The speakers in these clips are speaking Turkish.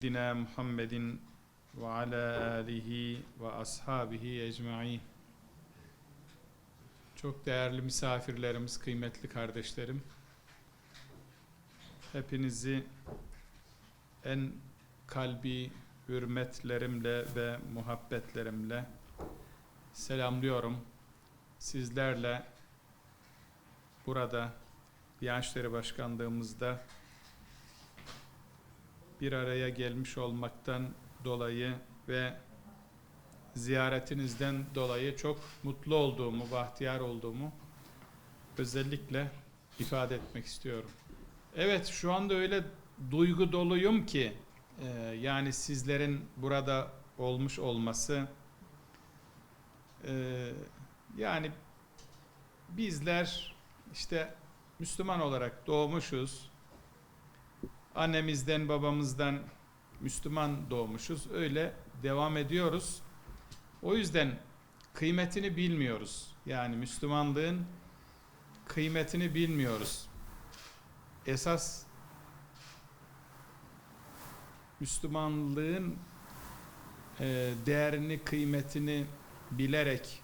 Seyyidina Muhammedin ve ala alihi ve ashabihi ecmaîn. Çok değerli misafirlerimiz, kıymetli kardeşlerim. Hepinizi en kalbi hürmetlerimle ve muhabbetlerimle selamlıyorum. Sizlerle burada Diyanet İşleri Başkanlığımızda bir araya gelmiş olmaktan dolayı ve ziyaretinizden dolayı çok mutlu olduğumu, bahtiyar olduğumu özellikle ifade etmek istiyorum. Evet, şu anda öyle duygu doluyum ki yani sizlerin burada olmuş olması, yani bizler işte Müslüman olarak doğmuşuz. Annemizden, babamızdan Müslüman doğmuşuz. Öyle devam ediyoruz. O yüzden kıymetini bilmiyoruz. Yani Müslümanlığın kıymetini bilmiyoruz. Esas Müslümanlığın değerini, kıymetini bilerek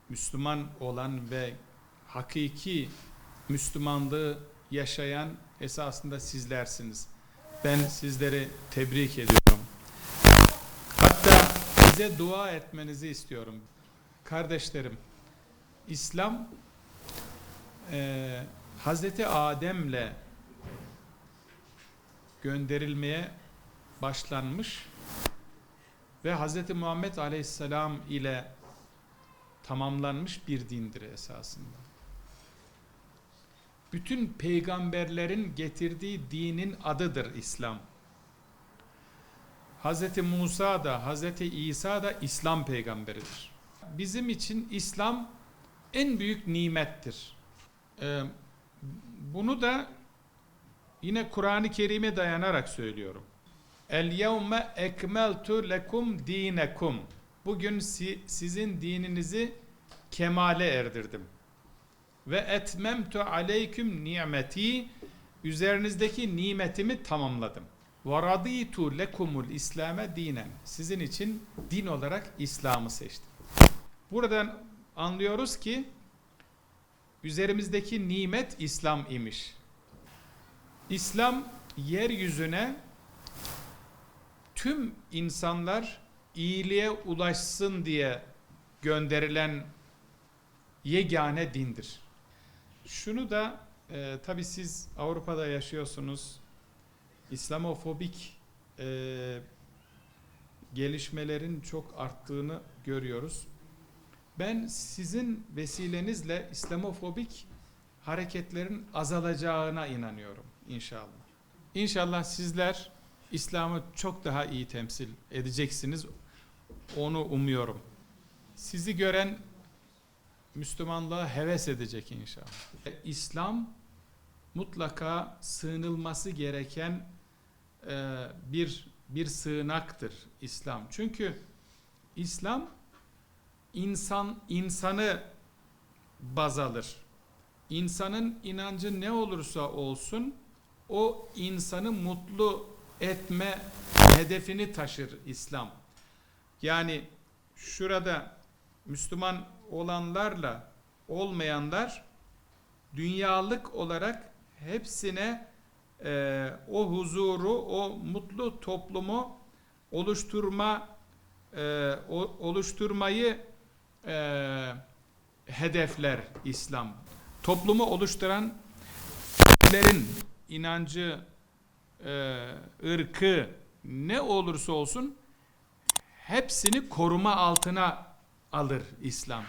Müslüman olan ve hakiki Müslümanlığı yaşayan esasında sizlersiniz. Ben sizleri tebrik ediyorum. Hatta bize dua etmenizi istiyorum. Kardeşlerim, İslam Hazreti Adem'le gönderilmeye başlanmış ve Hazreti Muhammed Aleyhisselam ile tamamlanmış bir dindir esasında. Bütün peygamberlerin getirdiği dinin adıdır İslam. Hz. Musa da, Hz. İsa da İslam peygamberidir. Bizim için İslam en büyük nimettir. Bunu da yine Kur'an-ı Kerim'e dayanarak söylüyorum. El yevme ekmeltu lekum dinekum. Bugün sizin dininizi kemale erdirdim. Ve etmemtu aleyküm nimeti, üzerinizdeki nimetimi tamamladım. Ve raditu lekumul İslam'e dinen, sizin için din olarak İslam'ı seçtim. Buradan anlıyoruz ki üzerimizdeki nimet İslam imiş. İslam yeryüzüne tüm insanlar iyiliğe ulaşsın diye gönderilen yegane dindir. Şunu da tabii siz Avrupa'da yaşıyorsunuz. İslamofobik gelişmelerin çok arttığını görüyoruz. Ben sizin vesilenizle İslamofobik hareketlerin azalacağına inanıyorum inşallah. İnşallah sizler İslam'ı çok daha iyi temsil edeceksiniz. Onu umuyorum. Sizi gören Müslümanlığa heves edecek inşallah. İslam mutlaka sığınılması gereken bir sığınaktır İslam. Çünkü İslam insanı baz alır. İnsanın inancı ne olursa olsun o insanı mutlu etme hedefini taşır İslam. Yani şurada Müslüman olanlarla olmayanlar dünyalık olarak hepsine o huzuru, o mutlu toplumu oluşturmayı hedefler İslam. Toplumu oluşturanların inancı, ırkı ne olursa olsun hepsini koruma altına alır İslam.